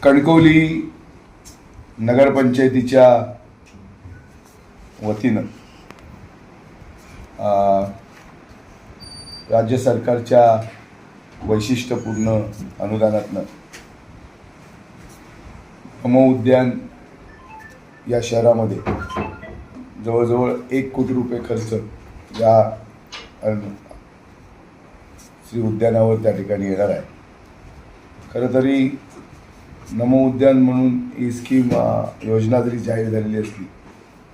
कणकवली नगरपंचायतीच्या वतीनं राज्य सरकारच्या वैशिष्ट्यपूर्ण अनुदानातनं नमो उद्यान या शहरामध्ये जवळजवळ 1 कोटी रुपये खर्च या श्री उद्यानावर त्या ठिकाणी येणार आहे. खरं तरी नमो उद्यान म्हणून ही स्कीम योजना जरी जाहीर झालेली असली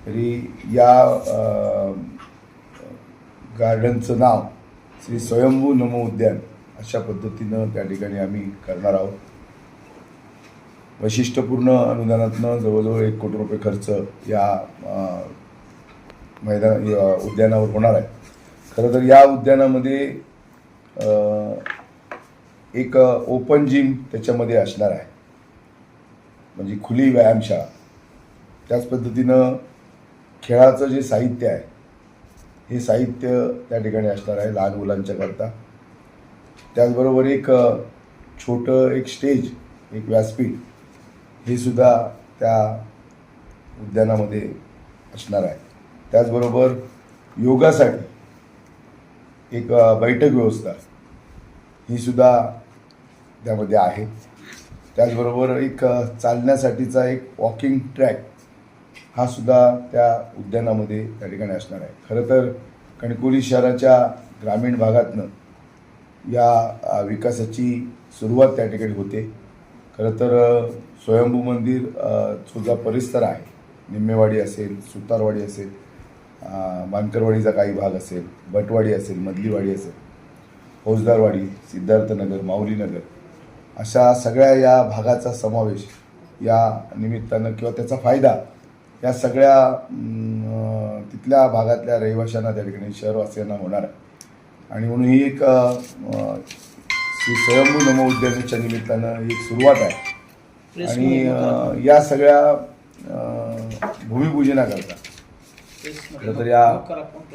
तरी या गार्डनचं नाव श्री स्वयंभू नमो उद्यान अशा पद्धतीनं त्या ठिकाणी आम्ही करणार आहोत. वैशिष्ट्यपूर्ण अनुदानातनं जवळजवळ 1 कोटी रुपये खर्च या उद्यानावर होणार आहे. खरं तर या उद्यानामध्ये एक ओपन जिम त्याच्यामध्ये असणार आहे, म्हणजे खुली व्यायामशाळा. त्याच पद्धतीनं खेळाचं जे साहित्य आहे हे साहित्य त्या ठिकाणी असणार आहे लहान मुलांच्या करता. त्याचबरोबर एक छोटं एक स्टेज, एक व्यासपीठ हे सुद्धा त्या उद्यानामध्ये असणार आहे. त्याचबरोबर योगासाठी एक बैठक व्यवस्था ही सुद्धा त्यामध्ये आहे. त्याचबरोबर एक चालण्यासाठीचा एक वॉकिंग ट्रॅक हा सुद्धा त्या उद्यानामध्ये त्या ठिकाणी असणार आहे. खरं तर कणकवली शहराच्या ग्रामीण भागातनं या विकासाची सुरुवात त्या ठिकाणी होते. खरं तर स्वयंभू मंदिर जो परिसर आहे, निम्मेवाडी असेल, सुतारवाडी असेल, मानकरवाडीचा काही भाग असेल, बटवाडी असेल, मधलीवाडी असेल, फौजदारवाडी, सिद्धार्थनगर, माऊलीनगर अशा सगळ्या या भागाचा समावेश या निमित्तानं किंवा त्याचा फायदा या सगळ्या तिथल्या भागातल्या रहिवाशांना त्या ठिकाणी शहरवासियांना होणार आहे. आणि म्हणून ही एक श्री स्वयंभू नमो उद्यानाच्या निमित्तानं एक सुरुवात आहे. आणि या सगळ्या भूमिपूजनाकरता खरं तर या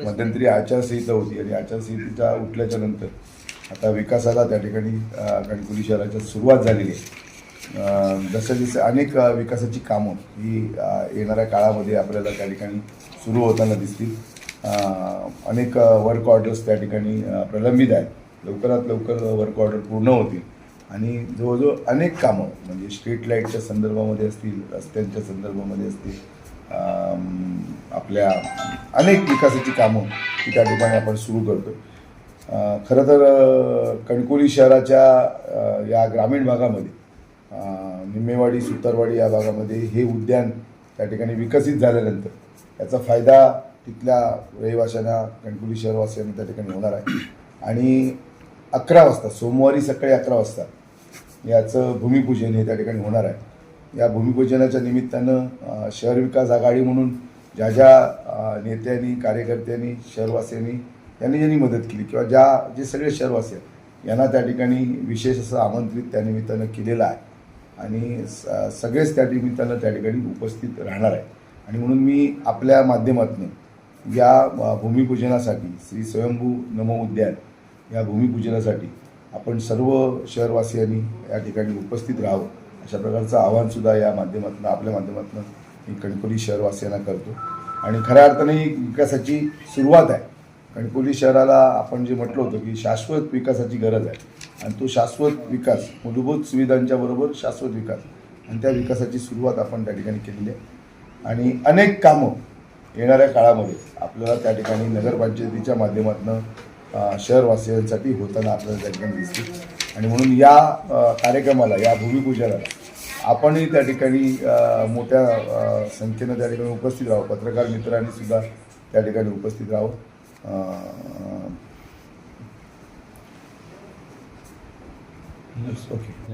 मध्यंतरी आचारसंहिता होती आणि आचारसंहितेच्या उठल्याच्या नंतर आता विकासाला त्या ठिकाणी कणकवली शहराच्या सुरुवात झालेली आहे. जसं जसं अनेक विकासाची कामं ही येणाऱ्या काळामध्ये आपल्याला त्या ठिकाणी सुरू होताना दिसतील. अनेक वर्क ऑर्डर्स त्या ठिकाणी प्रलंबित आहेत. लवकरात लवकर वर्क ऑर्डर पूर्ण होतील आणि जवळजवळ अनेक कामं म्हणजे स्ट्रीट लाईटच्या संदर्भामध्ये असतील, रस्त्यांच्या संदर्भामध्ये असतील, आपल्या अनेक विकासाची कामं ही त्या ठिकाणी आपण सुरू करतो. खरं तर कणकवली शहराच्या या ग्रामीण भागामध्ये निम्मेवाडी, सुतारवाडी या भागामध्ये हे उद्यान त्या ठिकाणी विकसित झाल्यानंतर याचा फायदा तिथल्या रहिवाशांना, कणकवली शहरवासियांना त्या ठिकाणी होणार आहे. आणि 11 वाजता सोमवारी सकाळी 11 वाजता याचं भूमिपूजन हे त्या ठिकाणी होणार आहे. या भूमिपूजनाच्या निमित्तानं शहर विकास आघाडी म्हणून ज्या ज्या नेत्यांनी, कार्यकर्त्यांनी, शहरवासियांनी ज्यांनी मदत केली किंवा जे सगळे शहरवासी आहेत यांना त्या ठिकाणी विशेष असं आमंत्रित त्या निमित्तानं केलेलं आहे. आणि सगळेच त्या निमित्तानं त्या ठिकाणी उपस्थित राहणार आहे. आणि म्हणून मी आपल्या माध्यमातून या भूमिपूजनासाठी श्री स्वयंभू नमो उद्यान या भूमिपूजनासाठी आपण सर्व शहरवासियांनी या ठिकाणी उपस्थित राहावं अशा प्रकारचं आवाहनसुद्धा या माध्यमातून, आपल्या माध्यमातून मी कणकवली शहरवासियांना करतो. आणि खऱ्या अर्थाने ही विकासाची सुरुवात आहे. कणकवली शहराला आपण जे म्हटलं होतं की शाश्वत विकासाची गरज आहे आणि तो शाश्वत विकास, मूलभूत सुविधांच्या बरोबर शाश्वत विकास, आणि त्या विकासाची सुरुवात आपण त्या ठिकाणी केलेली आहे. आणि अनेक कामं येणाऱ्या काळामध्ये आपल्याला त्या ठिकाणी नगरपंचायतीच्या माध्यमातून शहरवासियांसाठी होताना आपल्याला त्या ठिकाणी दिसतील. आणि म्हणून या कार्यक्रमाला, या भूमिपूजनाला आपणही त्या ठिकाणी मोठ्या संख्येनं त्या ठिकाणी उपस्थित राहावं. पत्रकार मित्रांनी सुद्धा त्या ठिकाणी उपस्थित राहावं. ओके.